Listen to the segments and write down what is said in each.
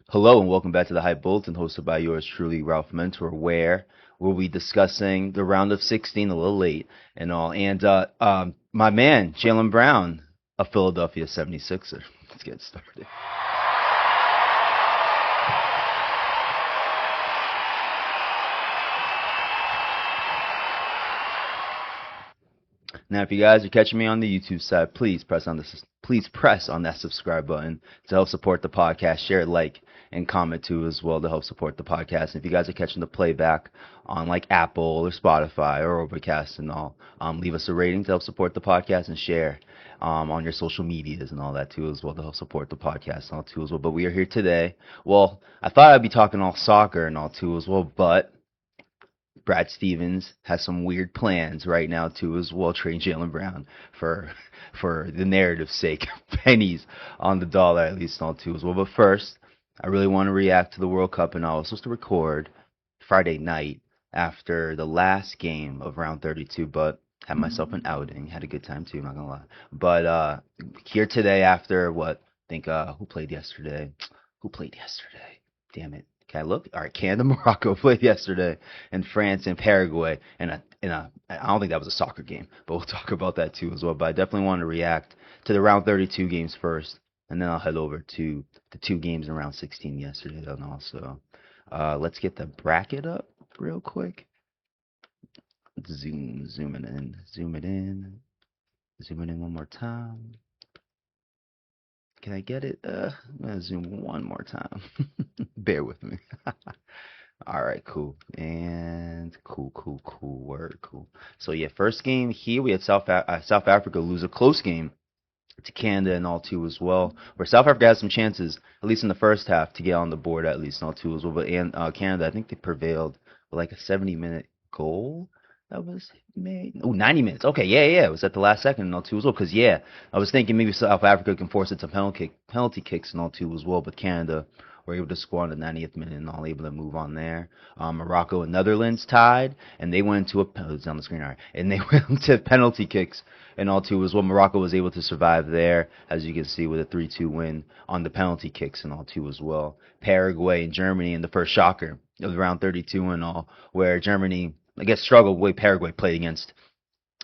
Hello and welcome back to the Hype Bulletin, hosted by yours truly, Ralph Mentor, where we'll be discussing the round of 16 a little late and all. And my man, Jaylen Brown, a Philadelphia 76er. Let's get started. Now, if you guys are catching me on the YouTube side, please press on that subscribe button to help support the podcast. Share, like, and comment too as well to help support the podcast. And if you guys are catching the playback on like Apple or Spotify or Overcast and all, leave us a rating to help support the podcast and share on your social medias and all that too as well to help support the podcast and all too as well. But we are here today. Well, I thought I'd be talking all soccer and all too as well, but Brad Stevens has some weird plans right now too as well, trading Jaylen Brown for for the narrative's sake, pennies on the dollar at least all too as well. But first, I really want to react to the World Cup, and I was supposed to record Friday night after the last game of round 32, but had myself an outing, had a good time too, not gonna lie. But here today after what? I think who played yesterday? Who played yesterday? Damn it. Can I look? All right, Canada, Morocco played yesterday, and France and Paraguay, I don't think that was a soccer game, but we'll talk about that too as well. But I definitely want to react to the round 32 games first, and then I'll head over to the two games in round 16 yesterday, and also let's get the bracket up real quick. Zoom it in, zoom it in one more time. Can I get it? I'm gonna zoom one more time. Bear with me. All right, cool. And cool. Word, cool. So yeah, first game here we had South Africa lose a close game to Canada and all two as well. Where South Africa had some chances, at least in the first half, to get on the board at least and all two as well. But Canada, I think they prevailed with like a 70-minute goal that was made. Oh, 90 minutes. Okay, yeah. It was at the last second and all two as well. Because yeah, I was thinking maybe South Africa can force it to penalty kicks and all two as well. But Canada were able to score on the 90th minute and all able to move on there. Morocco and Netherlands tied, and they went into it's on the screen, all right, and they went into penalty kicks and all too as well. Morocco was able to survive there, as you can see, with a 3-2 win on the penalty kicks and all too as well. Paraguay and Germany in the first shocker of round 32 and all, where Germany, I guess, struggled the way Paraguay played against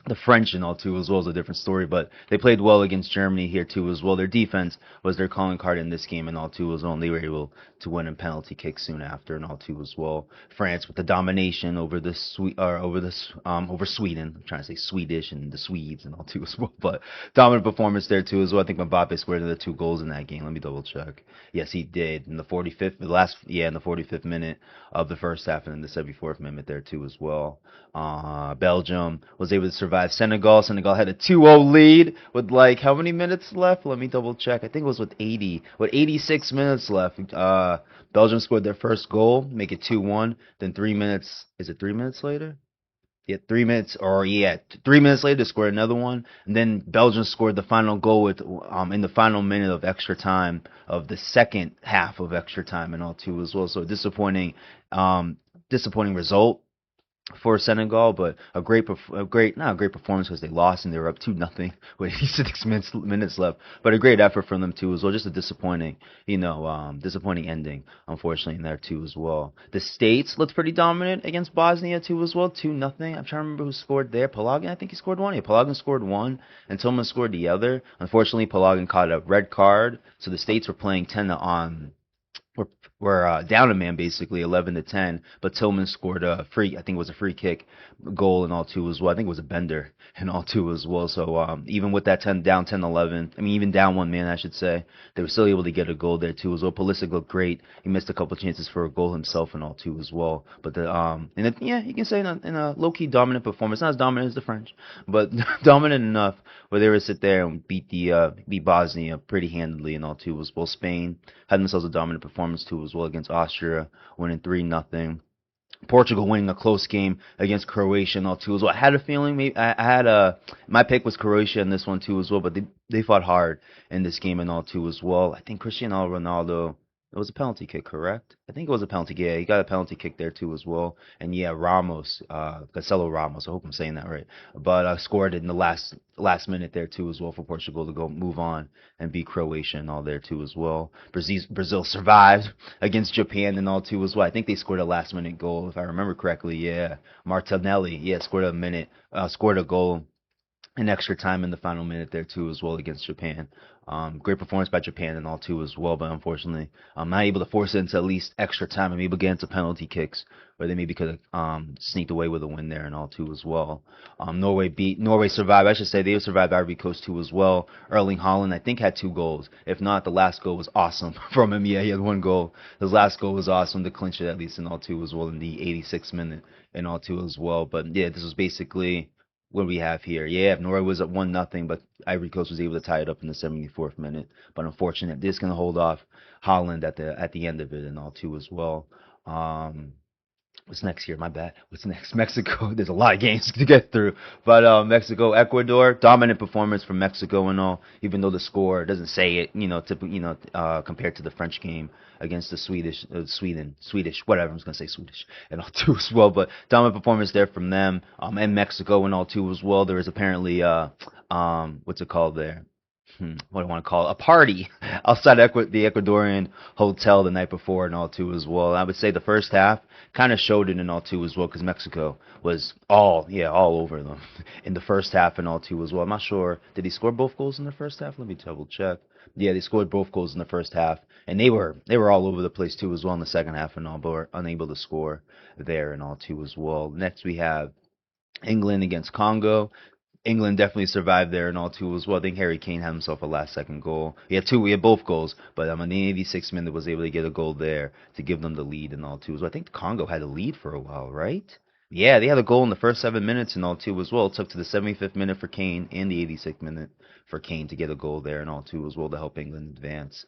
the French and all too as well is a different story, but they played well against Germany here too as well. Their defense was their calling card in this game and all too as well, and they were able to win in penalty kicks soon after and all too as well. France with the domination over the over Sweden. I'm trying to say Swedish and the Swedes and all too as well, but dominant performance there too as well. I think Mbappe scored the two goals in that game. Let me double check. Yes, he did in the 45th, in the 45th minute of the first half, and in the 74th minute there too as well. Belgium was able to survive Senegal. Senegal had a 2-0 lead with like how many minutes left? Let me double check. I think it was with 86 minutes left. Belgium scored their first goal, make it 2-1. Then 3 minutes, is it 3 minutes later? Yeah, 3 minutes, or yeah, 3 minutes later, they scored another one, and then Belgium scored the final goal with in the final minute of extra time of the second half of extra time and all too as well. So disappointing result for Senegal, but not a great performance because they lost and they were up 2-0 with 86 minutes left. But a great effort from them too as well. Just a disappointing ending, unfortunately, in there too as well. The States looked pretty dominant against Bosnia too as well, 2-0. I'm trying to remember who scored there. Pelagan, I think he scored one. Yeah, Pelagan scored one, and Tillman scored the other. Unfortunately, Pelagan caught a red card, so the States were playing 10 on we're down a man basically 11-10, but Tillman scored a free, I think it was a free kick goal and all two as well. I think it was a bender and all two as well. So even with that 10-11, I mean even down one man I should say, they were still able to get a goal there too as well. Pulisic looked great. He missed a couple chances for a goal himself and all two as well. But yeah, you can say in a low key dominant performance, not as dominant as the French, but dominant enough where they would sit there and beat Bosnia pretty handily and all too as well. Spain had themselves a dominant performance too as well against Austria, winning 3-0. Portugal winning a close game against Croatia and all too as well. I had a feeling I had my pick was Croatia in this one too as well, but they fought hard in this game and all too as well. I think Cristiano Ronaldo It was a penalty kick, correct? I think it was a penalty kick. Yeah, he got a penalty kick there too as well. And yeah, Ramos, Marcelo Ramos, I hope I'm saying that right. But scored in the last minute there too as well for Portugal to go move on and beat Croatia and all there too as well. Brazil survived against Japan and all too as well. I think they scored a last minute goal if I remember correctly. Yeah, Martinelli, yeah, scored a goal in extra time in the final minute there too as well against Japan. Great performance by Japan and all too as well, but unfortunately, I'm not able to force it into at least extra time and maybe get into penalty kicks where they maybe could have sneaked away with a win there and all too as well. Norway survived. I should say they survived Ivory Coast too as well. Erling Haaland I think had 2 goals. If not, the last goal was awesome from him. Yeah, he had 1 goal. His last goal was awesome to clinch it at least in all too as well in the 86th minute and all too as well. But yeah, this was basically what we have here. Yeah, Norway was at 1-0, but Ivory Coast was able to tie it up in the 74th minute. But unfortunate, this can hold off Holland at the end of it and all too as well. Um, What's next here? My bad. What's next? Mexico. There's a lot of games to get through. But Mexico, Ecuador, dominant performance from Mexico and all, even though the score doesn't say it, compared to the French game against the Swedish, whatever, I was going to say Swedish and all too as well. But dominant performance there from them and Mexico and all too as well. There was apparently, what's it called there? What do I want to call it? A party outside the Ecuadorian hotel the night before and all too as well. I would say the first half kind of showed it and all too as well because Mexico was all over them in the first half and all too as well. I'm not sure. Did he score both goals in the first half? Let me double check. Yeah, they scored both goals in the first half, and they were all over the place too as well in the second half and all, but were unable to score there and all too as well. Next we have England against Congo. England definitely survived there and all too as well. I think Harry Kane had himself a last second goal. He had two. We had both goals, but in the 86th minute was able to get a goal there to give them the lead and all too as well. I think Congo had a lead for a while, right? Yeah, they had a goal in the first 7 minutes and all too as well. It took to the 75th minute for Kane and the 86th minute for Kane to get a goal there and all too as well to help England advance.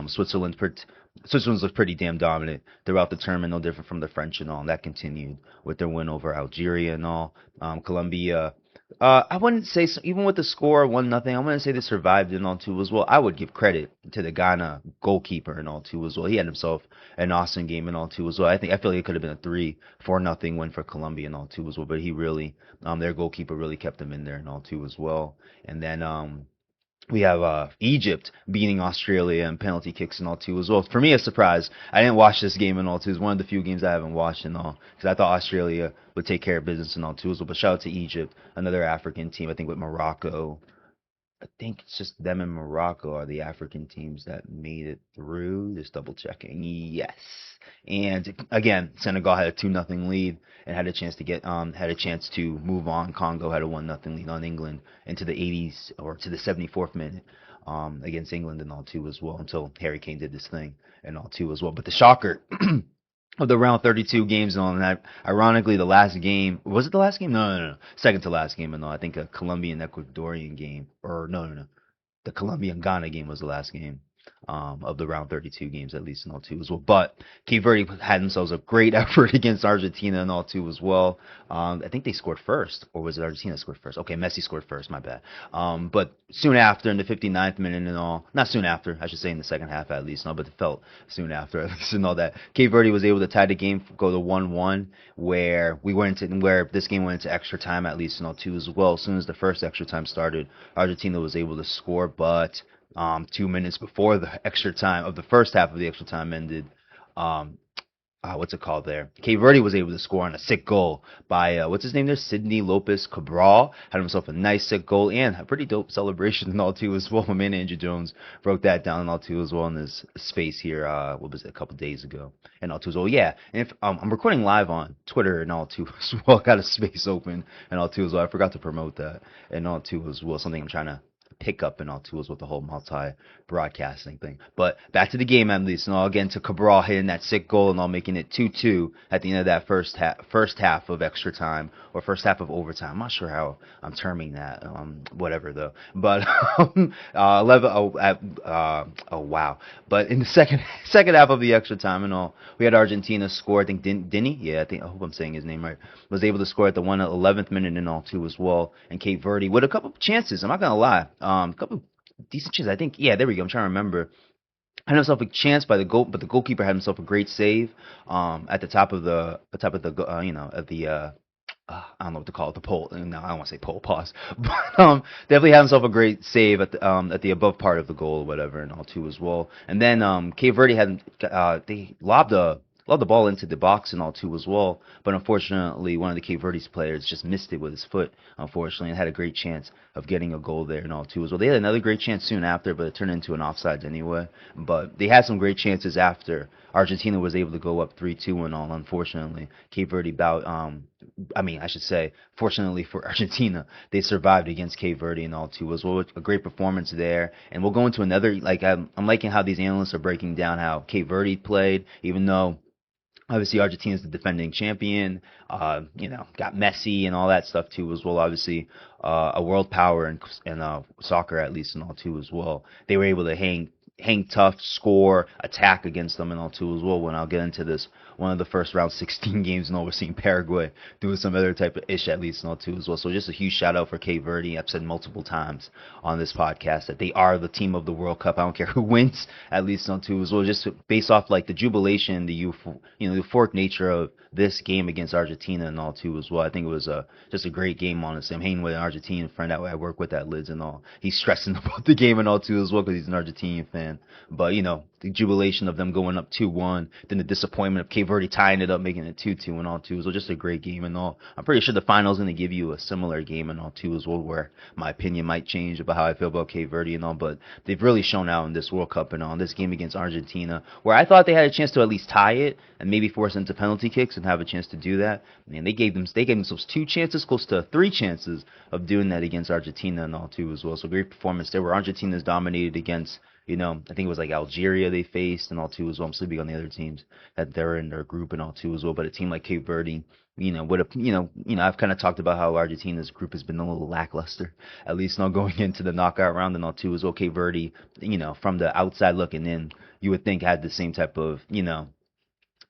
Switzerland looked pretty damn dominant throughout the tournament, no different from the French and all. And that continued with their win over Algeria and all. Colombia. I wouldn't say so, even with the score 1-0. I wouldn't say they survived and all too as well. I would give credit to the Ghana goalkeeper and all too as well. He had himself an awesome game and all too as well. I feel like it could have been a 3-4-0 win for Colombia and all too as well. But he really, their goalkeeper really kept them in there and all too as well. And then we have Egypt beating Australia in penalty kicks and all too as well. For me, a surprise. I didn't watch this game and all too. It's one of the few games I haven't watched and all because I thought Australia would take care of business and all too as well. But shout out to Egypt, another African team. I think with Morocco. I think it's just them and Morocco are the African teams that made it through. Just double checking. Yes. And again, Senegal had a 2-0 lead and had a chance to move on. Congo had a 1-0 lead on England into the 80s or to the 74th minute against England and all too as well until Harry Kane did this thing and all too as well. But the shocker of the round 32 games and all that. Ironically, the last game was it the last game? No. Second to last game and all. I think a Colombian Ecuadorian game or no. The Colombian Ghana game was the last game of the round 32 games, at least in all too as well. But Cape Verde had themselves a great effort against Argentina and all too as well. I think they scored first, or was it Argentina scored first? Okay, Messi scored first, my bad. But soon after, in the 59th minute and all, not soon after, I should say in the second half at least, no, but it felt soon after at least and all that. Cape Verde was able to tie the game, go to 1-1, where this game went into extra time at least and all too as well. As soon as the first extra time started, Argentina was able to score, but 2 minutes before the extra time of the first half of the extra time ended, um, what's it called there? Cape Verde was able to score on a sick goal by what's his name there? Sidney Lopez Cabral had himself a nice sick goal and a pretty dope celebration and all too as well. My man Andrew Jones broke that down and all too as well in his space here. What was it? A couple days ago and all too as well. Yeah, and if I'm recording live on Twitter and all too as well. Got a space open and all too as well. I forgot to promote that and all too as well. Something I'm trying to pick up and all tools with the whole multi-broadcasting thing. But back to the game at least, and all again to Cabral hitting that sick goal and all making it 2-2 at the end of that first half of extra time or first half of overtime. I'm not sure how I'm terming that. Whatever though. But 11. Oh wow. But in the second half of the extra time and all, we had Argentina score. I think Dini. Yeah, I hope I'm saying his name right. Was able to score at the 11th minute and all too as well. And Cape Verde with a couple of chances. I'm not gonna lie. A couple decent chances. I think, yeah, there we go. I'm trying to remember. had himself a chance by the goal, but the goalkeeper had himself a great save at the top of the at the I don't know what to call it, the pole. No, I don't want to say pole, pause. But definitely had himself a great save at the above part of the goal or whatever, and all too as well. And then Cape Verde had they lobbed the ball into the box and all too as well. But unfortunately, one of the Cape Verde's players just missed it with his foot, unfortunately, and had a great chance of getting a goal there and all too as well. They had another great chance soon after, but it turned into an offside anyway. But they had some great chances after Argentina was able to go up 3-2 and all. Unfortunately, Cape Verde bowed. I should say, fortunately for Argentina, they survived against Cape Verde and all too as well. A great performance there, and we'll go into another. Like I'm liking how these analysts are breaking down how Cape Verde played, even though obviously, Argentina's the defending champion. Got Messi and all that stuff too as well. Obviously, a world power in soccer at least and all too as well. They were able to hang tough, score, attack against them and all too as well. When I'll get into this, one of the first round 16 games and all, we're seeing Paraguay doing some other type of ish at least and all too as well. So just a huge shout out for Cape Verde. I've said multiple times on this podcast that they are the team of the World Cup. I don't care who wins, at least on too as well. Just based off like the jubilation, the euphoric nature of this game against Argentina and all too as well. I think it was just a great game, honestly. I'm hanging with an Argentine friend that I work with at Lids and all. He's stressing about the game and all too as well because he's an Argentinian fan. But the jubilation of them going up 2-1, then the disappointment of Cape Verde tying it up, making it 2-2 and all too. So just a great game and all. I'm pretty sure the final is going to give you a similar game and all too as well, where my opinion might change about how I feel about Cape Verde and all. But they've really shown out in this World Cup and all. This game against Argentina, where I thought they had a chance to at least tie it and maybe force into penalty kicks and have a chance to do that. Man, they gave themselves 2 chances, close to 3 chances of doing that against Argentina and all too as well. So great performance there, where Argentina's dominated against. I think it was like Algeria they faced and all too as well. I'm sleeping on the other teams that they're in their group and all too as well. But a team like Cape Verde, I've kind of talked about how Argentina's group has been a little lackluster, at least not going into the knockout round and all too as well. Cape Verde, from the outside looking in, you would think had the same type of,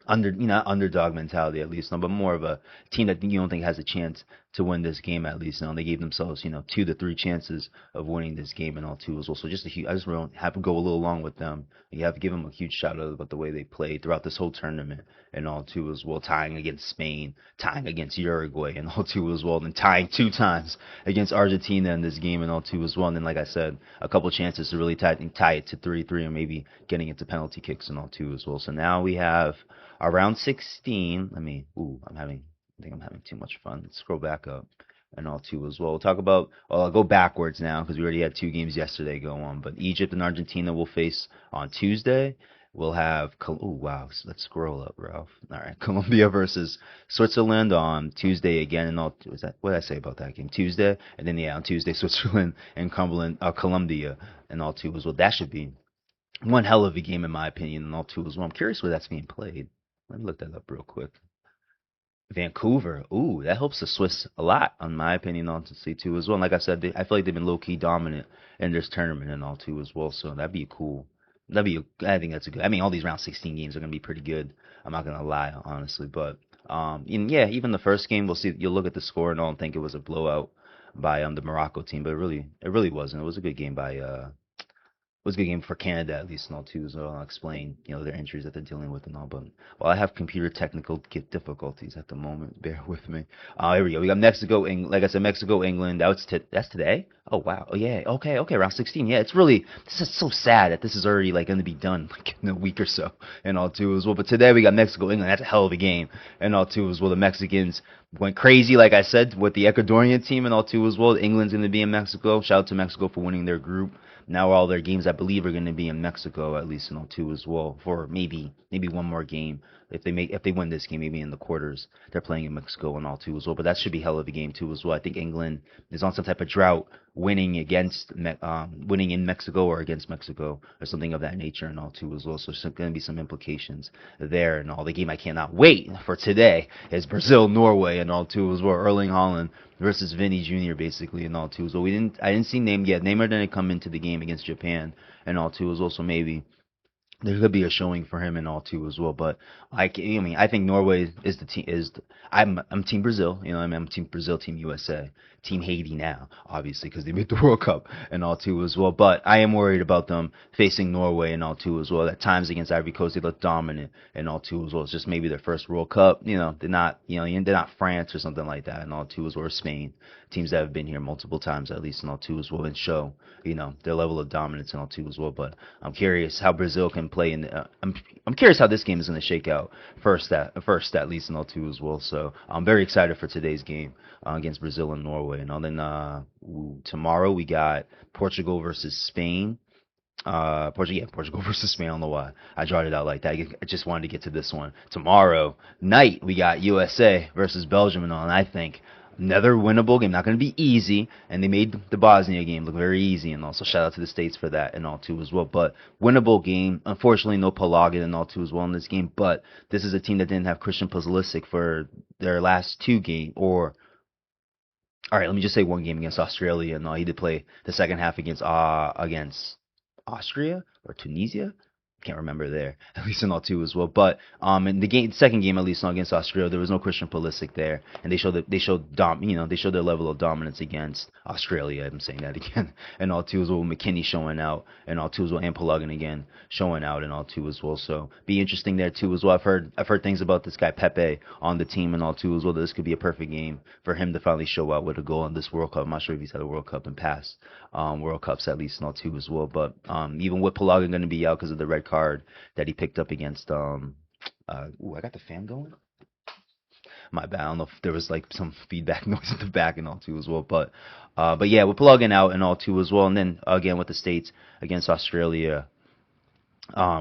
underdog mentality at least, no, but more of a team that you don't think has a chance to win this game at least. They gave themselves 2 to 3 chances of winning this game and all too as well. So just I just really have to go a little along with them. You have to give them a huge shout out about the way they played throughout this whole tournament and all too as well, tying against Spain, tying against Uruguay and all too as well, and then tying 2 times against Argentina in this game and all too as well. And then, like I said, a couple chances to really tie it to 3-3 and maybe getting into penalty kicks and all too as well. So now we have around 16. I think I'm having too much fun. Let's scroll back up and all too as well. We'll talk about, I'll go backwards now because we already had 2 games yesterday go on. But Egypt and Argentina will face on Tuesday. We'll have, let's scroll up, Ralph. All right, Colombia versus Switzerland on Tuesday again. And all, what did I say about that game? Tuesday, and then on Tuesday, Switzerland and Colombia and all too as well. That should be one hell of a game in my opinion and all too as well. I'm curious where that's being played. Let me look that up real quick. Vancouver. Ooh, that helps the Swiss a lot, in my opinion, on to see too as well. And like I said, I feel like they've been low key dominant in this tournament and all too as well. So that'd be cool. I think that's a good. I mean, all these round 16 games are gonna be pretty good. I'm not gonna lie, honestly. But even the first game, we'll see. You'll look at the score and all and think it was a blowout by the Morocco team, but it really wasn't. It was a good game by was a good game for Canada at least and all too, so I'll explain, their injuries that they're dealing with and all. But while I have computer technical difficulties at the moment, bear with me. Here we go. We got Mexico, England. Like I said, Mexico, England. That's today. Oh wow. Oh yeah. Okay. Round 16. Yeah, this is so sad that this is already like going to be done like in a week or so and all too as well. But today we got Mexico, England. That's a hell of a game and all too as well. The Mexicans went crazy, like I said, with the Ecuadorian team and all too as well. England's going to be in Mexico. Shout out to Mexico for winning their group. Now all their games, I believe, are going to be in Mexico, at least in all two as well, for maybe one more game. If they win this game, maybe in the quarters, they're playing in Mexico and all too as well. But that should be hell of a game too as well. I think England is on some type of drought, winning in Mexico or against Mexico or something of that nature and all too as well. So there's going to be some implications there and all. The game I cannot wait for today is Brazil, Norway and all too as well. Erling Haaland versus Vinny Jr. basically and all too as well. I didn't see Neymar yet. Neymar didn't come into the game against Japan and all too as well. So maybe there could be a showing for him and all too as well. But I mean, I think Norway is the team. I'm Team Brazil. You know, I'm Team Brazil, Team USA, Team Haiti now, obviously because they made the World Cup and all too as well. But I am worried about them facing Norway and all too as well. At times against Ivory Coast, they look dominant and all too as well. It's just maybe their first World Cup. You know, they're not France or something like that and all too as well. Or Spain, teams that have been here multiple times at least and all too as well and show their level of dominance and all too as well. But I'm curious how Brazil can play in. I'm curious how this game is going to shake out first at least and all too as well. So I'm very excited for today's game against Brazil and Norway. And then tomorrow we got Portugal versus Spain. Portugal versus Spain. I don't know why I drawn it out like that. I just wanted to get to this one. Tomorrow night we got USA versus Belgium and all. And I think another winnable game. Not going to be easy, and they made the Bosnia game look very easy. And also shout out to the States for that and all too as well. But winnable game. Unfortunately, no Pelagan and all too as well in this game. But this is a team that didn't have Christian Pulisic for their last two games, or all right, let me just say one game against Australia. No, he did play the second half against Austria or Tunisia. Can't remember there. At least in all two as well. But in the second game at least against Australia, there was no Christian Pulisic there, and they showed their level of dominance against Australia. I'm saying that again. And all two as well. McKinney showing out, and all two as well, and Pelagan again showing out, and all two as well. So be interesting there too as well. I've heard things about this guy Pepe on the team and all two as well. That this could be a perfect game for him to finally show out with a goal in this World Cup. I'm not sure if he's had a World Cup in past World Cups at least and all two as well. But even with Pelagan going to be out because of the red card that he picked up against I got the fan going. My bad. I don't know if there was like some feedback noise at the back and all too as well. But yeah, we're plugging out and all too as well. And then again with the States against Australia,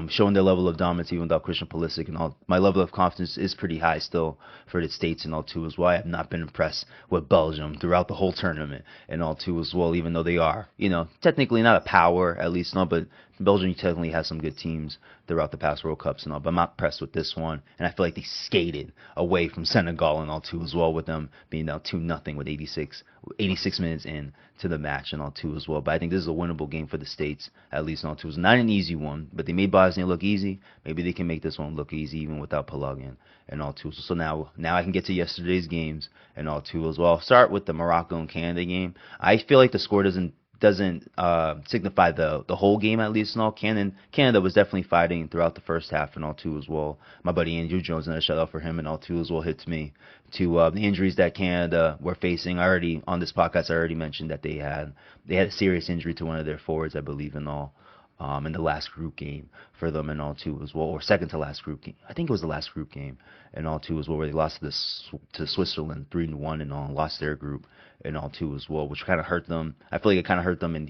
showing their level of dominance even without Christian Pulisic and all. My level of confidence is pretty high still for the States and all too as well. I have not been impressed with Belgium throughout the whole tournament and all too as well, even though they are, technically not a power at least, no, but Belgium technically has some good teams throughout the past World Cups and all, but I'm not impressed with this one. And I feel like they skated away from Senegal and all too as well with them being down 2-0 with 86 minutes in to the match and all too as well. But I think this is a winnable game for the States, at least and all too. It's not an easy one, but they made Bosnia look easy. Maybe they can make this one look easy even without Pelagan and all too. So now I can get to yesterday's games and all too as well. I'll start with the Morocco and Canada game. I feel like the score doesn't signify the whole game at least and all. Canada was definitely fighting throughout the first half and all too as well. My buddy Andrew Jones, and a shout out for him and all too as well, hits me to the injuries that Canada were facing. I already on this podcast I already mentioned that they had a serious injury to one of their forwards, I believe, and all. In the last group game for them and all too as well, or second to last group game. I think it was the last group game and all too as well, where they lost to Switzerland 3-1 and all, lost their group and all too as well, which kind of hurt them. I feel like it kind of hurt them in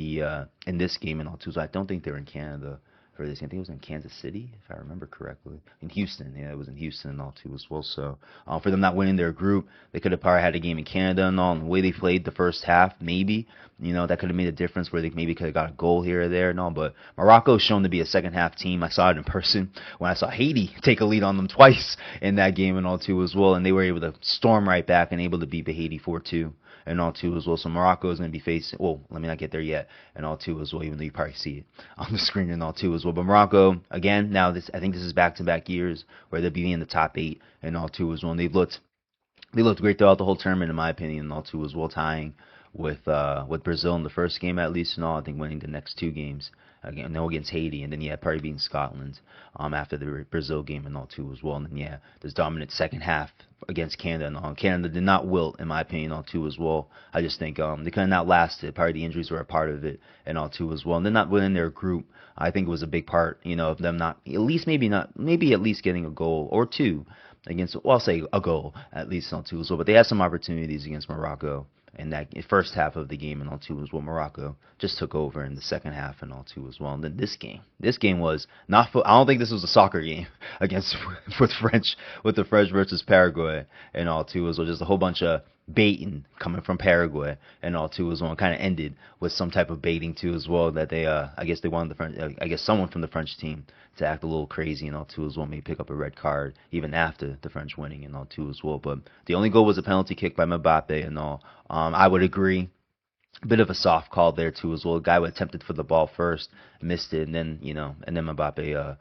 this game and all too. So I don't think they're in Canada for this game. I think it was in Kansas City, if I remember correctly. In Houston, yeah, it was in Houston and all too as well. So for them not winning their group, they could have probably had a game in Canada and all. And the way they played the first half, maybe that could have made a difference where they maybe could have got a goal here or there and all. But Morocco's shown to be a second half team. I saw it in person when I saw Haiti take a lead on them twice in that game and all too as well. And they were able to storm right back and able to beat Haiti 4-2. And all too as well. So Morocco is going to be facing. Well, let me not get there yet. And all too as well, even though you probably see it on the screen and all too as well. But Morocco again. Now I think this is back-to-back years where they'll be in the top 8 and all too as well. And they looked great throughout the whole tournament, in my opinion, and all too as well, tying with Brazil in the first game at least and all. I think winning the next 2 games again, no against Haiti, and then probably beating Scotland after the Brazil game and all too as well. And then this dominant second half against Canada and all. Canada did not wilt, in my opinion, all too as well. I just think they could have not lasted. Probably the injuries were a part of it and all too as well. And then not winning their group, I think it was a big part, of them not maybe at least getting a goal or 2 against. Well, I'll say a goal at least all too as well. But they had some opportunities against Morocco in that first half of the game and all too as well. Morocco just took over in the second half and all too as well. And then this game was not. I don't think this was a soccer game against with the French versus Paraguay and all too as well. Just a whole bunch of baiting coming from Paraguay and all too as well. And kind of ended with some type of baiting too as well. That I guess they wanted the French. I guess someone from the French team to act a little crazy and all too as well. Maybe pick up a red card even after the French winning and all too as well. But the only goal was a penalty kick by Mbappe and all. I would agree bit of a soft call there too as well. The guy who attempted for the ball first missed it, and then and then Mbappe,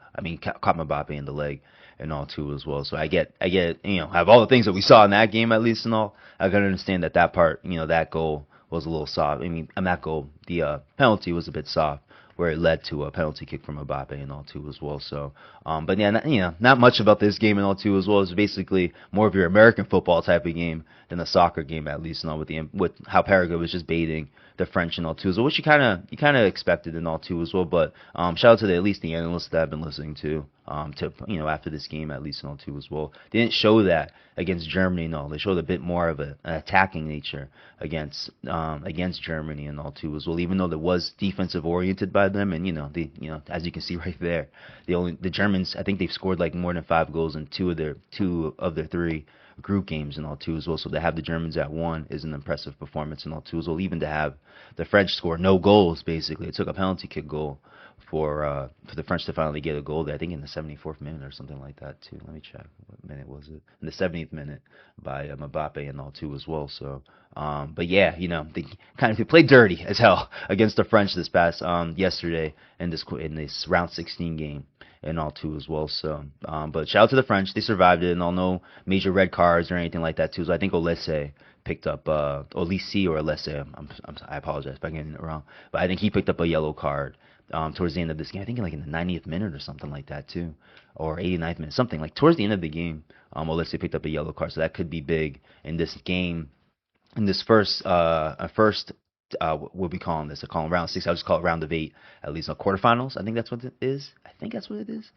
caught Mbappe in the leg and all too as well. So I get, have all the things that we saw in that game at least and all. I can understand that part, that goal was a little soft. I mean, and that goal, the penalty was a bit soft, where it led to a penalty kick from Mbappe and all too as well. So, but yeah, not much about this game and all too as well. It's basically more of your American football type of game than a soccer game at least, and all with how Paraguay was just baiting the French and all too as well, which you kind of expected and all too as well. But shout out to at least the analysts that I've been listening to after this game at least and all too as well. They didn't show that against Germany and all. They showed a bit more of an attacking nature against Germany and all too as well. Even though it was defensive oriented by them, and as you can see right there, the Germans, I think they've scored like more than 5 goals in two of their 3 group games and all too as well. So to have the Germans at 1 is an impressive performance and all too as well. Even to have the French score no goals, basically, it took a penalty kick goal for the French to finally get a goal there. I think in the 74th minute or something like that too. Let me check. What minute was it? In the 70th minute by Mbappe and all too as well. So, but yeah, they played dirty as hell against the French this past yesterday in this round 16 game and all too as well. So, but shout out to the French. They survived it, and all no major red cards or anything like that too. So I think Olise picked up Olise or Olise. I apologize if I'm getting it wrong, but I think he picked up a yellow card towards the end of this game. I think in the 90th minute or something like that too, or 89th minute, something like towards the end of the game. Olise picked up a yellow card, so that could be big in this game. In this first what we calling this? I call it round 6. I'll just call it round of 8, at least. Quarterfinals. I think that's what it is. I think that's what it is.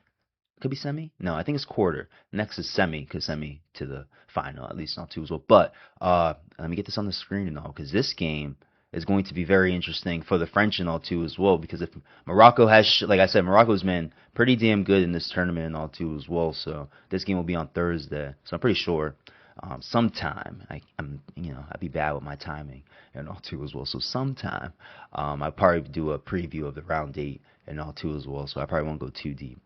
Could be semi. No, I think it's quarter. Next is semi, because semi to the final, at least not two as well. But let me get this on the screen and all, because this game is going to be very interesting for the French and all too as well. Because if Morocco has, like I said, Morocco's been pretty damn good in this tournament and all too as well. So this game will be on Thursday. So I'm pretty sure sometime I'd be bad with my timing and all too as well. So sometime I'll probably do a preview of the round 8 and all too as well. So I probably won't go too deep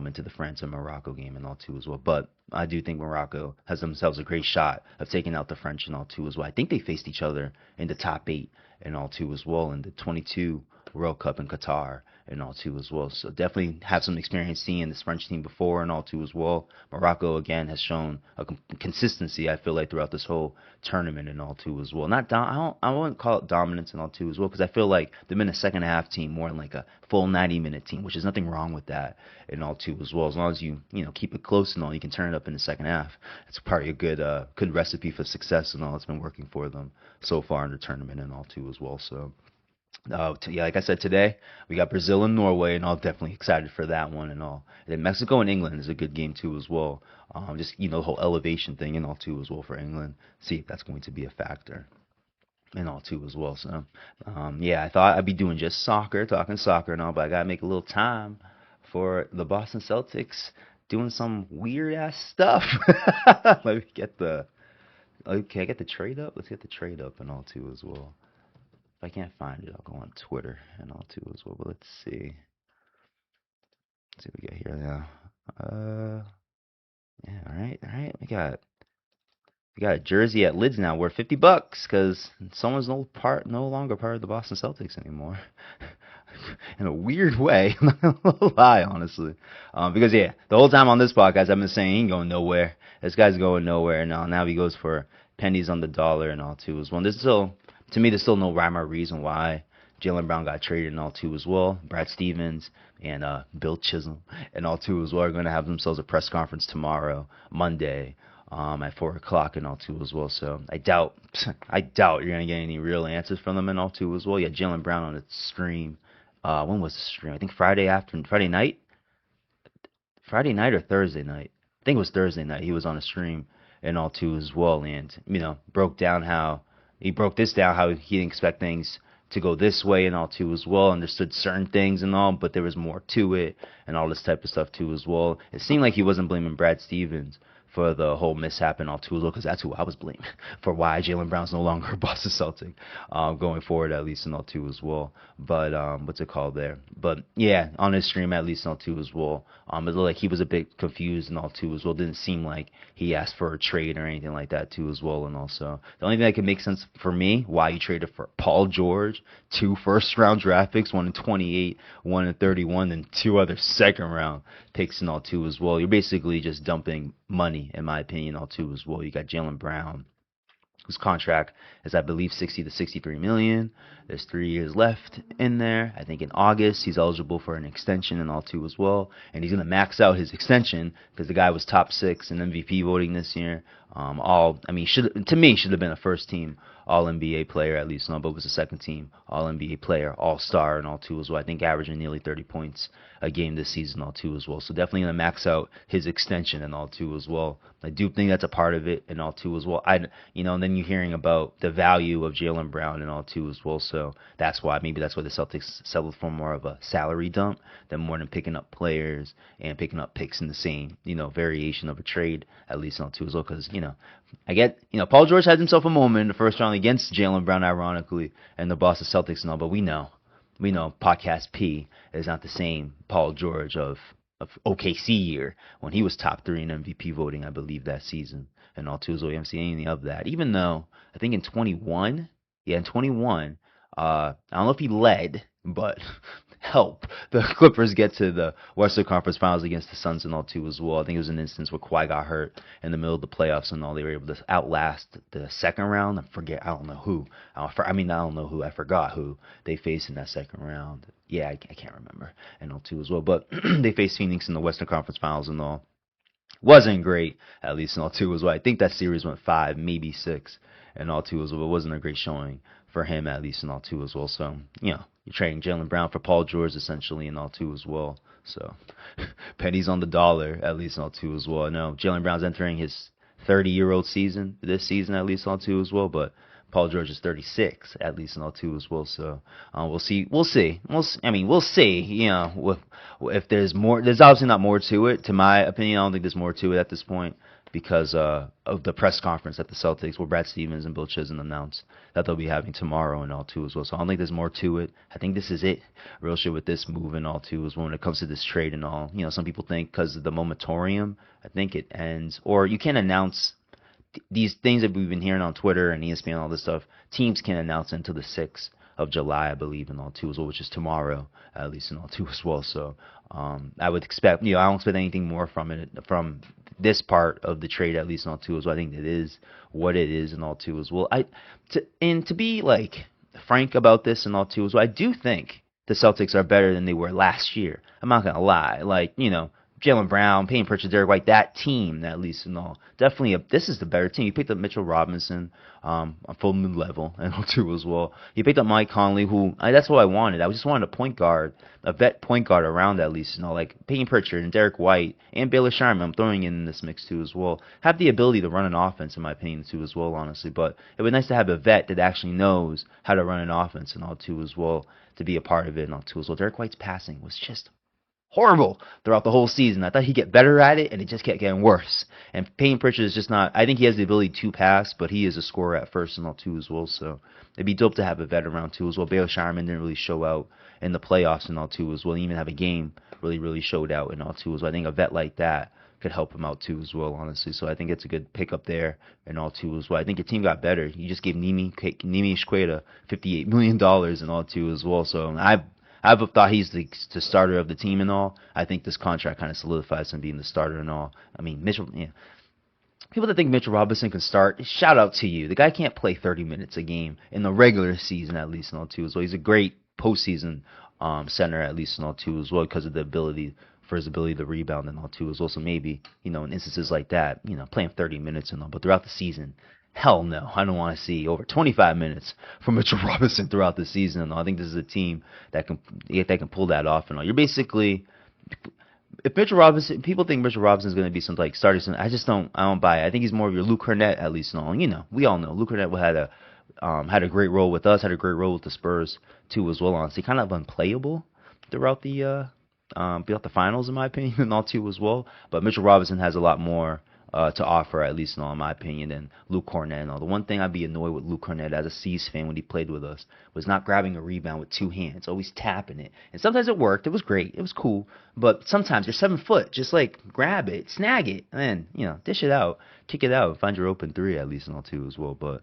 into the France and Morocco game and all too as well. But I do think Morocco has themselves a great shot of taking out the French and all too as well. I think they faced each other in the top 8 and all too as well in the 22 World Cup in Qatar and all too as well. So definitely have some experience seeing this French team before and all too as well. Morocco again has shown a consistency, I feel like, throughout this whole tournament and all too as well. Not I wouldn't call it dominance and all too as well, because I feel like they've been a second half team more than like a full 90-minute team, which is nothing wrong with that and all too as well. As long as you keep it close and all, you can turn it up in the second half. It's probably a good recipe for success and all. It's been working for them so far in the tournament and all too as well. So. Yeah, like I said, today we got Brazil and Norway, and all definitely excited for that one and all. And then Mexico and England is a good game too as well. Just the whole elevation thing and all too as well for England. See if that's going to be a factor and all too as well. So yeah, I thought I'd be doing just talking soccer and all, but I gotta make a little time for the Boston Celtics doing some weird ass stuff. Let me get the okay. I get the trade up. Let's get the trade up and all too as well. If I can't find it, I'll go on Twitter and all too as well. But let's see. Let's see what we got here now. Yeah, all right. We got a jersey at Lids now worth $50 because someone's no longer part of the Boston Celtics anymore. In a weird way, I'm not gonna lie, honestly. Because yeah, the whole time on this podcast, I've been saying he ain't going nowhere. This guy's going nowhere, and now he goes for pennies on the dollar and all too as well. And there's still no rhyme or reason why Jaylen Brown got traded and all too as well. Brad Stevens and Bill Chisholm and all too as well are going to have themselves a press conference tomorrow, Monday, at 4 o'clock and all too as well. So I doubt you're going to get any real answers from them and all too as well. Yeah, Jaylen Brown on the stream. When was the stream? I think Friday night or Thursday night. I think it was Thursday night. He was on a stream and all too as well, and broke this down how he didn't expect things to go this way and all too as well. Understood certain things and all, but there was more to it and all this type of stuff too as well. It seemed like he wasn't blaming Brad Stevens for the whole mishap and all too, because that's who I was blaming for why Jaylen Brown's no longer a Boston Celtic going forward, at least and all too as well. But what's it called there? But yeah, on his stream at least and all too as well. It looked like he was a bit confused and all too as well. Didn't seem like he asked for a trade or anything like that too as well. And also the only thing that could make sense for me why you traded for Paul George, 2 first-round draft picks, one in 28, one in 31, and 2 other second-round picks and all too as well. You're basically just dumping money, in my opinion, all too as well. You got Jaylen Brown, whose contract is, I believe, 60 to 63 million. There's 3 years left in there. I think in August he's eligible for an extension and all too as well. And he's gonna max out his extension because the guy was top 6 in MVP voting this year. Should have been a first team All NBA player at least, but was a second team All NBA player, All Star and all too as well. I think averaging nearly 30 points a game this season all too as well. So definitely gonna max out his extension and all too as well. I do think that's a part of it and all too as well. And then you're hearing about the value of Jaylen Brown and all too as well. So that's why the Celtics settled for more of a salary dump than more than picking up players and picking up picks in the same variation of a trade at least all too as well. Because I get Paul George had himself a moment in the first round against Jaylen Brown, ironically, and the Boston Celtics and all, but we know Podcast P is not the same Paul George of OKC year when he was top 3 in MVP voting, I believe, that season. And all too, so we haven't seen anything of that. Even though I think in 21, I don't know if he led, but help the Clippers get to the Western Conference Finals against the Suns and all too as well. I think it was an instance where Kawhi got hurt in the middle of the playoffs and all. They were able to outlast the second round. I don't know who. I forgot who they faced in that second round. Yeah, I can't remember and all too as well. But they faced Phoenix in the Western Conference Finals and all. Wasn't great, at least in all too as well. I think that series went 5, maybe 6, and all too as well. It wasn't a great showing for him, at least in all too as well. So, you're trading Jaylen Brown for Paul George essentially in all too as well. So, pennies on the dollar, at least in all too as well. I know Jaylen Brown's entering his 30-year-old season this season, at least in all too as well. But Paul George is 36, at least in all too as well. So we'll see. We'll see. If there's more. There's obviously not more to it. To my opinion, I don't think there's more to it at this point because of the press conference at the Celtics where Brad Stevens and Bill Chisholm announced that they'll be having tomorrow and all too as well. So I don't think there's more to it. I think this is it. Real shit with this move and all too is when it comes to this trade and all. Some people think because of the moratorium, I think it ends, or you can't announce these things that we've been hearing on Twitter and ESPN and all this stuff. Teams can announce until the 6th of July, I believe, and all too as well, which is tomorrow, at least, and all too as well. So I would expect, I don't expect anything more from this part of the trade, at least, and all too as well. I think it is what it is, and all too as well. To be like frank about this, and all too as well, I do think the Celtics are better than they were last year. I'm not gonna lie, Jaylen Brown, Payton Pritchard, Derek White, that team, at least and all. Definitely, this is the better team. You picked up Mitchell Robinson on full mid-level and all too as well. You picked up Mike Conley, that's what I wanted. I just wanted a vet point guard around at least, like Payton Pritchard and Derek White and Baylor Sharman. I'm throwing in this mix too as well. Have the ability to run an offense, in my opinion, too as well, honestly. But it would be nice to have a vet that actually knows how to run an offense and all too as well, to be a part of it and all too as well. Derek White's passing was just horrible throughout the whole season. I thought he'd get better at it, and it just kept getting worse. And Payton Pritchard is just not. I think he has the ability to pass, but he is a scorer at first and all too as well. So it'd be dope to have a vet around too as well. Baylor Sharman didn't really show out in the playoffs and all too as well. He didn't even have a game really showed out and all too as well. I think a vet like that could help him out too as well, honestly. So I think it's a good pickup there and all too as well. I think your team got better. You just gave Nimi Shqueta $58 million and all too as well. So I've thought he's the starter of the team and all. I think this contract kind of solidifies him being the starter and all. I mean, people that think Mitchell Robinson can start, shout out to you. The guy can't play 30 minutes a game in the regular season, at least, and all too as well. He's a great postseason center, at least, and all too as well, because of his ability to rebound and all too as well. So maybe, in instances like that, playing 30 minutes and all. But throughout the season, hell no. I don't want to see over 25 minutes from Mitchell Robinson throughout the season. And all. I think this is a team that can pull that off and all. You're basically, if Mitchell Robinson, people think Mitchell Robinson is going to be some like starting. I don't buy it. I think he's more of your Luke Cornett, at least and all. We all know Luke Cornett had a great role with us, had a great role with the Spurs too as well. Honestly, kind of unplayable throughout the finals, in my opinion, and all too as well. But Mitchell Robinson has a lot more to offer, at least in my opinion, than Luke Cornett and all. The one thing I'd be annoyed with Luke Cornett as a C's fan when he played with us was not grabbing a rebound with two hands, always tapping it. And sometimes it worked. It was great. It was cool. But sometimes you're 7 foot. Just like grab it, snag it, and then, dish it out, kick it out, and find your open three, at least in all too as well. But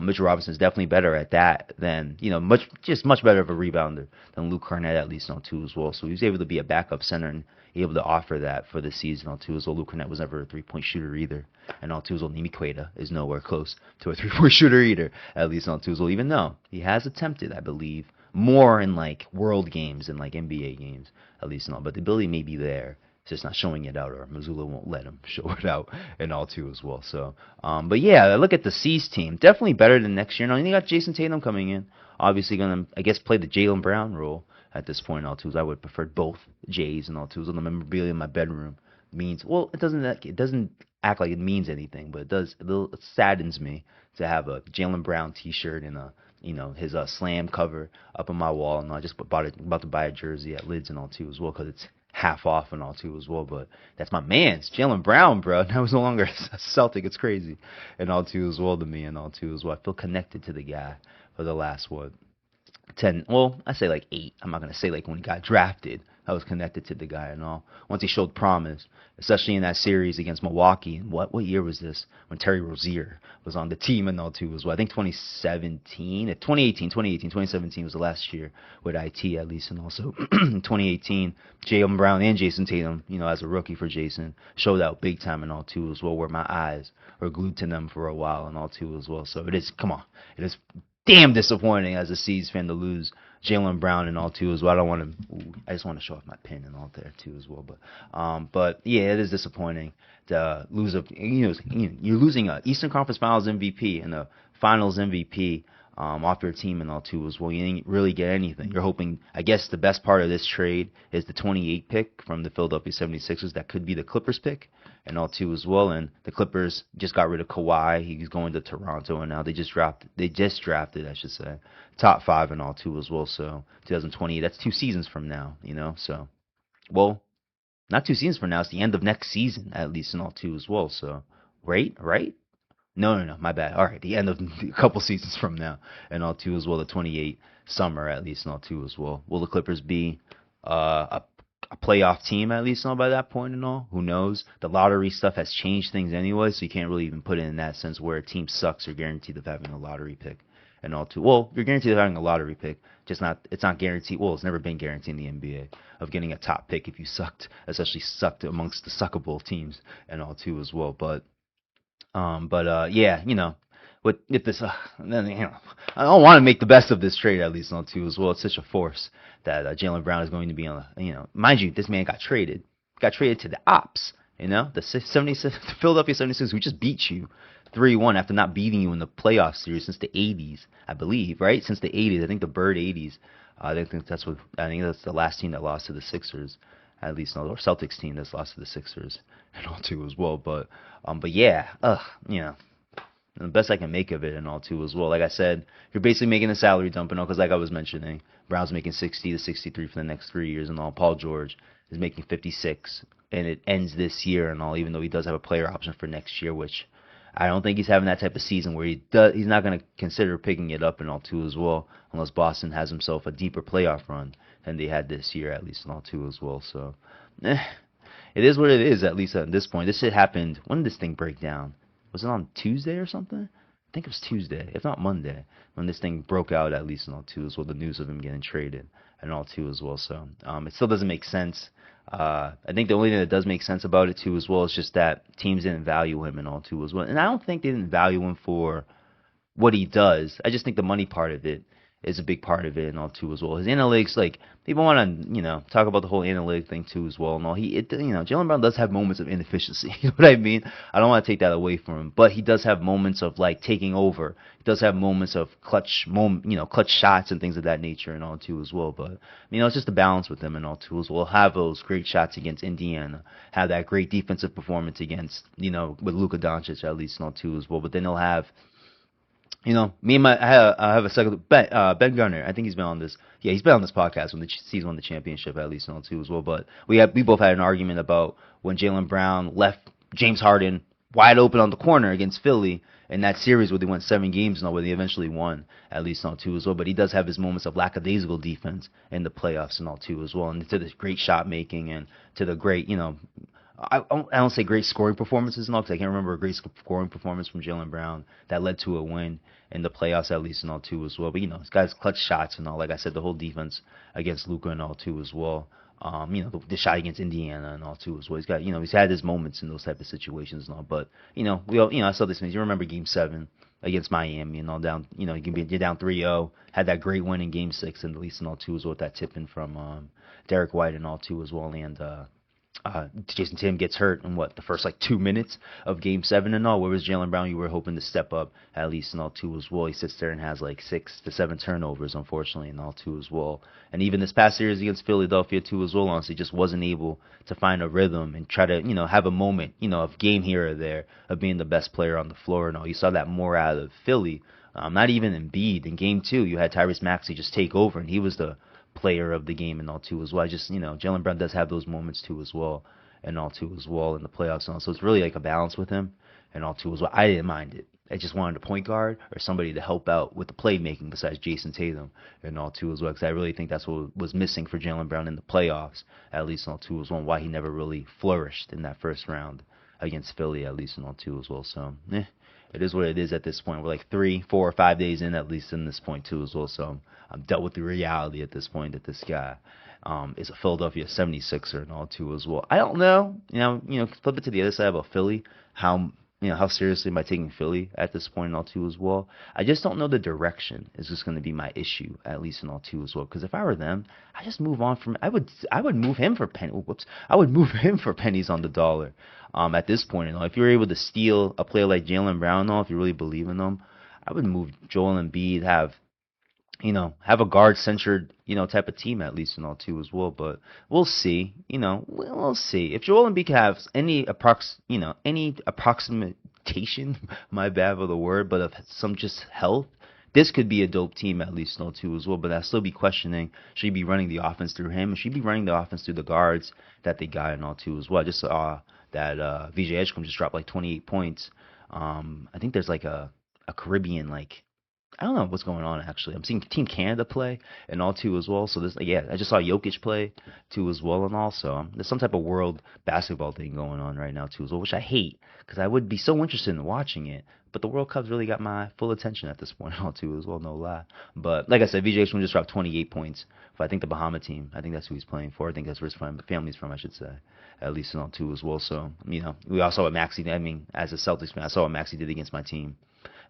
Mitchell Robinson's definitely better at that than, much better of a rebounder than Luke Cornett, at least on two as well. So he was able to be a backup center and able to offer that for the season on two as well. Luke Cornett was never a three-point shooter either. And on two as well, Nimi Queta is nowhere close to a three-point shooter either, at least on two as well, even though he has attempted, I believe, more in like world games and like NBA games, at least not. But the ability may be there. It's just not showing it out, or Missoula won't let him show it out and all too as well. So, but yeah, look at the C's team. Definitely better than next year. Now, you got Jason Tatum coming in. Obviously going to, I guess, play the Jaylen Brown role at this point and all twos. I would prefer both Jays and all twos. On the memorabilia in my bedroom means, well, it doesn't act like it means anything, but it saddens me to have a Jaylen Brown T-shirt and his slam cover up on my wall, and I just about to buy a jersey at Lids and all too as well, because it's half off and all too as well. But that's my man's Jaylen Brown, bro. Now he's no longer a Celtic. It's crazy and all too as well to me and all too as well. I feel connected to the guy for the last 10, well, I say like 8. I'm not going to say like when he got drafted, I was connected to the guy and all. Once he showed promise, especially in that series against Milwaukee. And what year was this? When Terry Rozier was on the team and all too as well. I think 2017 was the last year with IT at least. And also 2018, Jaylen Brown and Jason Tatum, as a rookie for Jason, showed out big time and all too as well, where my eyes were glued to them for a while and all too as well. So it is damn disappointing as a C's fan to lose Jaylen Brown and all too as well. I just want to show off my pin and all there too as well. But yeah, it is disappointing to lose you're losing a Eastern Conference Finals MVP and a Finals MVP off your team and all too as well. You didn't really get anything. You're hoping, I guess the best part of this trade is the 28 pick from the Philadelphia 76ers. That could be the Clippers pick and all too as well. And the Clippers just got rid of Kawhi. He's going to Toronto, and now they just drafted, I should say, top 5 and all too as well. So 2020, that's 2 seasons from now, So, well, not 2 seasons from now. It's the end of next season, at least and all too as well. So, right? No, my bad. All right, the end of a couple seasons from now, and all too as well, the 28 summer at least, and all too as well. Will the Clippers be a playoff team at least by that point and all? Who knows? The lottery stuff has changed things anyway, so you can't really even put it in that sense where a team sucks. You're guaranteed of having a lottery pick and all too. Well, you're guaranteed of having a lottery pick, it's not guaranteed. Well, it's never been guaranteed in the NBA of getting a top pick if you especially sucked amongst the suckable teams and all too as well. But yeah, with this, then I don't want to make the best of this trade at least not too as well. It's such a force that Jaylen Brown is going to be on. Mind you, this man got traded to the Ops. The Philadelphia 76ers, who just beat you 3-1 after not beating you in the playoff series since the 80s, I believe, right? Since the 80s, I think the Bird 80s. I think that's the last team that lost to the Sixers. At least, or Celtics team that's lost to the Sixers and all too as well. But yeah, the best I can make of it and all too as well. Like I said, you're basically making a salary dump and all, because like I was mentioning, Brown's making 60 to 63 for the next 3 years and all. Paul George is making 56, and it ends this year and all. Even though he does have a player option for next year, which I don't think he's having that type of season where he's not going to consider picking it up and all too as well, unless Boston has himself a deeper playoff run than they had this year, at least and all too as well. So, it is what it is, at least at this point. This shit happened, when did this thing break down? Was it on Tuesday or something? I think it was Tuesday, if not Monday, when this thing broke out, at least and all too as well, the news of him getting traded and all too as well. So, it still doesn't make sense. I think the only thing that does make sense about it too as well is just that teams didn't value him and all too as well. And I don't think they didn't value him for what he does. I just think the money part of it is a big part of it and all too as well. His analytics, like, people want to, talk about the whole analytic thing too as well and all. Jaylen Brown does have moments of inefficiency. You know what I mean? I don't want to take that away from him, but he does have moments of like taking over. He does have moments of clutch shots and things of that nature and all too as well. But it's just a balance with him and all too as well. Have those great shots against Indiana, have that great defensive performance against, with Luka Doncic at least and all too as well. But then he'll have, I have a second Ben Gunner. I think he's been on this. Yeah, he's been on this podcast when the C's won the championship at least and all too as well. But we both had an argument about when Jaylen Brown left James Harden wide open on the corner against Philly in that series where they went 7 games and all, where they eventually won at least all too as well. But he does have his moments of lackadaisical defense in the playoffs and all too as well, and to the great shot making and to the great, I don't say great scoring performances and all, because I can't remember a great scoring performance from Jaylen Brown that led to a win in the playoffs at least and all too as well. But this guy's clutch shots and all. Like I said, the whole defense against Luka and all too as well. The shot against Indiana and all too as well. He's got, he's had his moments in those type of situations and all. But we all, I saw this. You remember Game 7 against Miami and all down. You're down 3-0. Had that great win in Game 6 and at least and all too as well with that tip in from Derek White and all too as well. And Jason Tatum gets hurt in the first 2 minutes of Game 7 and all. Where was Jaylen Brown? You were hoping to step up at least and all too as well. He sits there and has 6 to 7 turnovers, unfortunately, and all too as well. And even this past series against Philadelphia too as well, honestly, just wasn't able to find a rhythm and try to have a moment of game here or there of being the best player on the floor and all. You saw that more out of Philly. Not even Embiid. In Game 2, you had Tyrese Maxey just take over, and he was the player of the game and all too as well. Jaylen Brown does have those moments too as well and all too as well in the playoffs and all. So it's really a balance with him and all too as well. I didn't mind it. I just wanted a point guard or somebody to help out with the playmaking besides Jason Tatum and all too as well, because I really think that's what was missing for Jaylen Brown in the playoffs, at least and all too as well, and why he never really flourished in that first round against Philly, at least and all too as well. So it is what it is at this point. We're 3, 4, or 5 days in, at least in this point too as well. So I'm dealt with the reality at this point that this guy is a Philadelphia 76er and all too as well. I don't know, flip it to the other side about Philly, how seriously am I taking Philly at this point and all too as well. I just don't know the direction is just going to be my issue, at least in all too as well. Because if I were them, I just move on from. I would move him for I would move him for pennies on the dollar. At this point, if you're able to steal a player like Jaylen Brown, if you really believe in them, I would move Joel Embiid, have a guard-centered, type of team at least and all too as well. But we'll see. We'll see. If Joel Embiid has any approximation, my bad for the word, but of some just health, this could be a dope team at least and all too as well. But I'd still be questioning, should he be running the offense through him? Or should he be running the offense through the guards that they got and all too as well? I just saw that VJ Edgecombe just dropped 28 points. I think there's a Caribbean I don't know what's going on actually. I'm seeing Team Canada play and all too as well. So this, I just saw Jokic play too as well, and also there's some type of world basketball thing going on right now too as well, which I hate because I would be so interested in watching it. But the World Cup's really got my full attention at this point, all too as well, no lie. But like I said, VJ just dropped 28 points for I think the Bahama team. I think that's who he's playing for. I think that's where his family's from, I should say, at least and all too as well. So we all saw what Maxey. I mean, as a Celtics fan, I saw what Maxey did against my team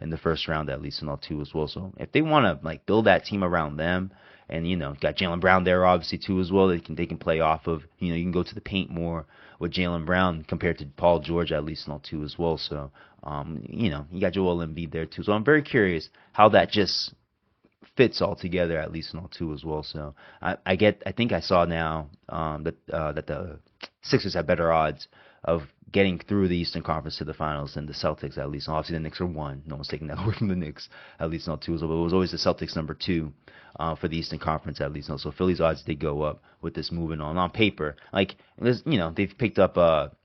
in the first round, at least and all too as well. So if they want to build that team around them, and got Jaylen Brown there obviously too as well, they can play off of. You can go to the paint more with Jaylen Brown compared to Paul George, at least and all too as well. So you got Joel Embiid there too. So I'm very curious how that just fits all together, at least and all too as well. So I think I saw now that the Sixers have better odds of getting through the Eastern Conference to the finals than the Celtics, at least. Obviously, the Knicks are 1. No one's taking that away from the Knicks, at least not 2. But it was always the Celtics number 2 for the Eastern Conference, at least. So Philly's odds did go up with this moving on paper. They've picked up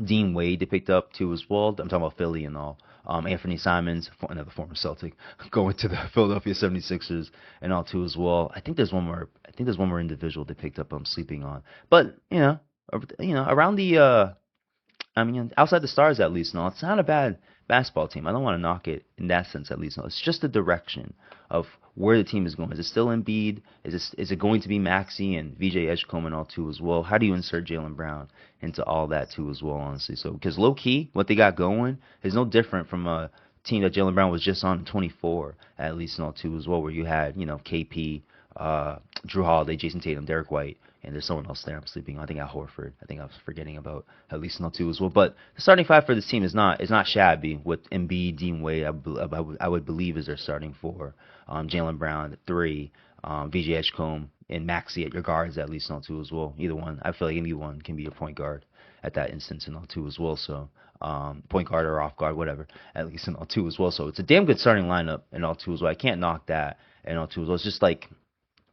Dean Wade. They picked up too as well. I'm talking about Philly and all. Anthony Simons, another former Celtic, going to the Philadelphia 76ers and all too as well. I think there's one more individual they picked up. I'm sleeping on, but around the outside the stars, at least, no, it's not a bad basketball team. I don't want to knock it in that sense, at least. No, it's just the direction of where the team is going. Is it still Embiid? Is it going to be Maxey and VJ Edgecombe and all too as well? How do you insert Jaylen Brown into all that too as well, honestly? So because low key, what they got going is no different from a team that Jaylen Brown was just on in 24, at least and all too as well, where you had KP, Drew Holiday, Jason Tatum, Derek White. And there's someone else there I'm sleeping on. I think Al Horford. I think I was forgetting about at least not two as well. But the starting five for this team is not shabby. With Embiid, Dean Wade, I would believe is their starting four. Jaylen Brown at 3, VJ Edgecombe and Maxey at your guards, at least not two as well. Either one. I feel like anyone can be a point guard at that instance and all two as well. So point guard or off guard, whatever. At least in all two as well. So it's a damn good starting lineup in all two as well. I can't knock that in all two as well. It's just like,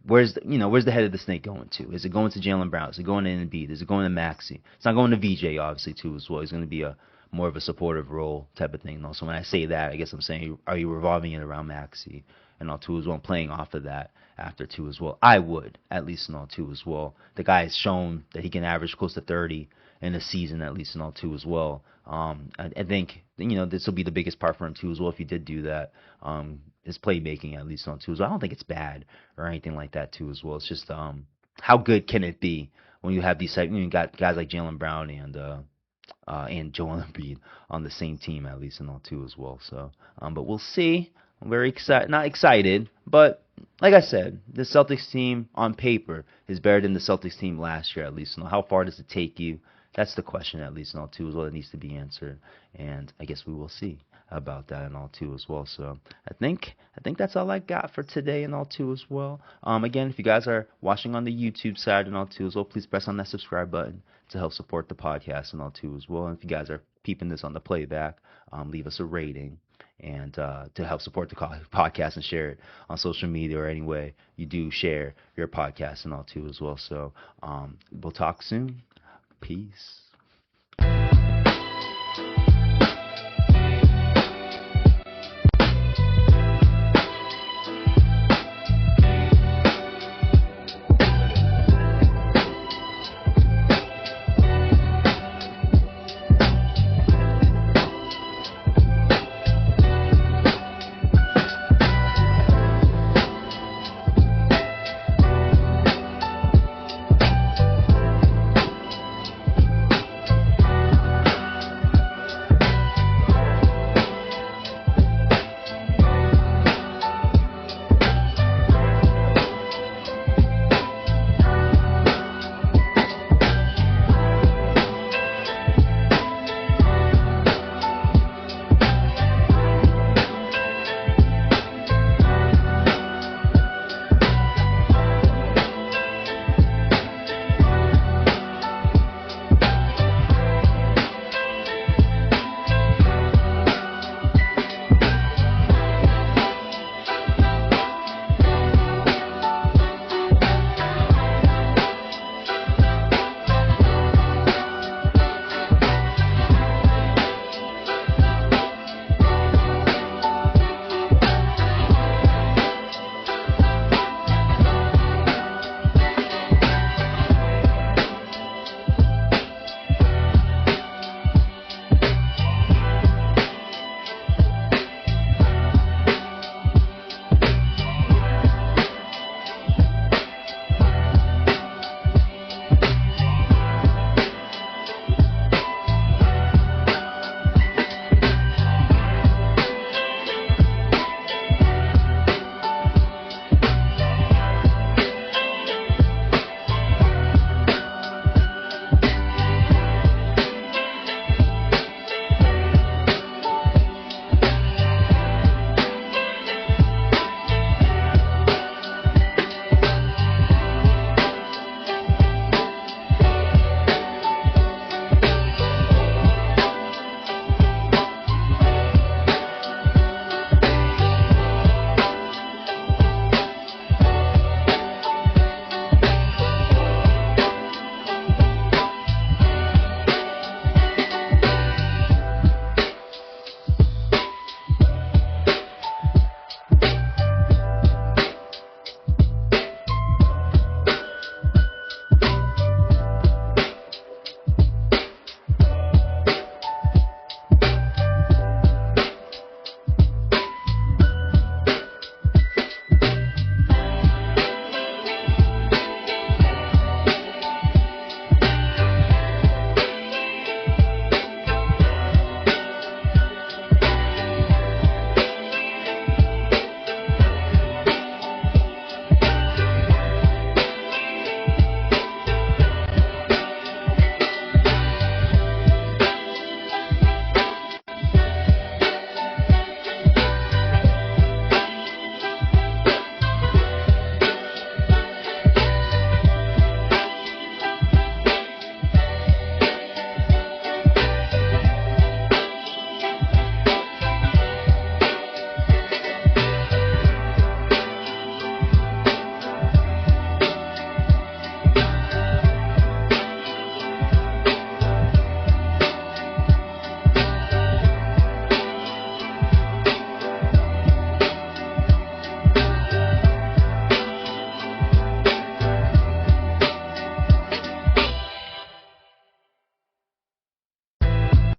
where's the head of the snake going to? Is it going to Jaylen Brown? Is it going to Embiid? Is it going to Maxey? It's not going to VJ, obviously, too, as well. He's going to be a more of a supportive role type of thing. Though. So when I say that, I guess I'm saying, are you revolving it around Maxey and all two as well, and playing off of that after two as well? I would at least in all two as well. The guy has shown that he can average close to 30 in a season at least in all two as well. I think this will be the biggest part for him too as well if he did do that. His playmaking at least on two as well. I don't think it's bad or anything like that too as well. It's just how good can it be when you have these you got guys like Jaylen Brown and Joel Embiid on the same team at least in all two as well. So, but we'll see. I'm very excited, not excited, but like I said, the Celtics team on paper is better than the Celtics team last year at least. How far does it take you? That's the question at least in all two as well that needs to be answered, and I guess we will see about that in all two as well. So I think that's all I got for today in all two as well. Again, if you guys are watching on the YouTube side and all two as well, please press on that subscribe button to help support the podcast and all too as well. And if you guys are peeping this on the playback, leave us a rating and to help support the podcast and share it on social media or any way you do share your podcast and all too as well. So we'll talk soon. Peace.